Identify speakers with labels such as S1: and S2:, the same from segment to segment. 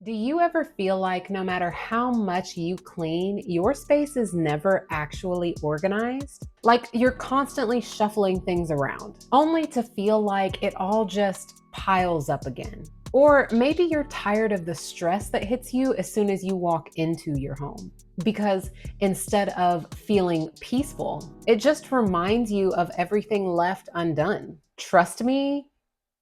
S1: Do you ever feel like no matter how much you clean, your space is never actually organized? Like you're constantly shuffling things around, only to feel like it all just piles up again. Or maybe you're tired of the stress that hits you as soon as you walk into your home. Because instead of feeling peaceful, it just reminds you of everything left undone. Trust me,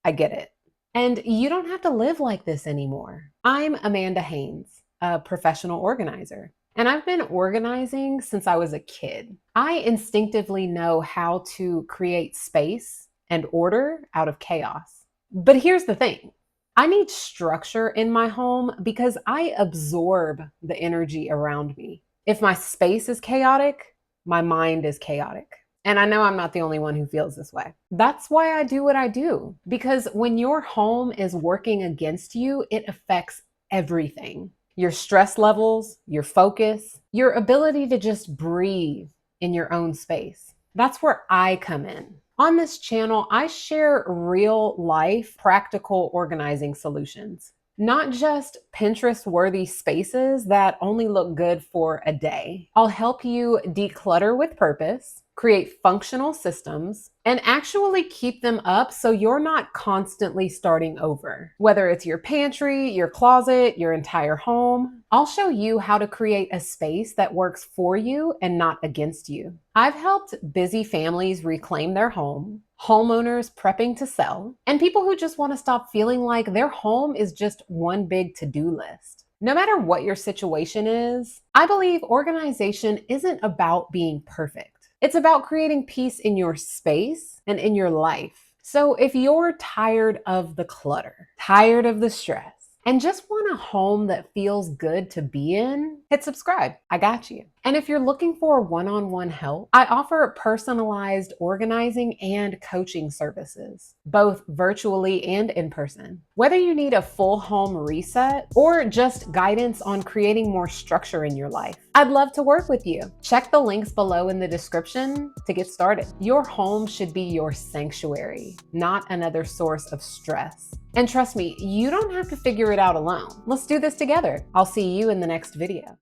S1: I get it. And you don't have to live like this anymore. I'm Amanda Haynes, a professional organizer, and I've been organizing since I was a kid. I instinctively know how to create space and order out of chaos. But here's the thing. I need structure in my home because I absorb the energy around me. If my space is chaotic, my mind is chaotic. And I know I'm not the only one who feels this way. That's why I do what I do. Because when your home is working against you, it affects everything. Your stress levels, your focus, your ability to just breathe in your own space. That's where I come in. On this channel, I share real life, practical organizing solutions. Not just Pinterest-worthy spaces that only look good for a day. I'll help you declutter with purpose, create functional systems, and actually keep them up so you're not constantly starting over. Whether it's your pantry, your closet, your entire home, I'll show you how to create a space that works for you and not against you. I've helped busy families reclaim their home, homeowners prepping to sell, and people who just want to stop feeling like their home is just one big to-do list. No matter what your situation is, I believe organization isn't about being perfect. It's about creating peace in your space and in your life. So if you're tired of the clutter, tired of the stress, and just want a home that feels good to be in, hit subscribe. I got you. And if you're looking for one-on-one help, I offer personalized organizing and coaching services, both virtually and in person. Whether you need a full home reset or just guidance on creating more structure in your life, I'd love to work with you. Check the links below in the description to get started. Your home should be your sanctuary, not another source of stress. And trust me, you don't have to figure it out alone. Let's do this together. I'll see you in the next video.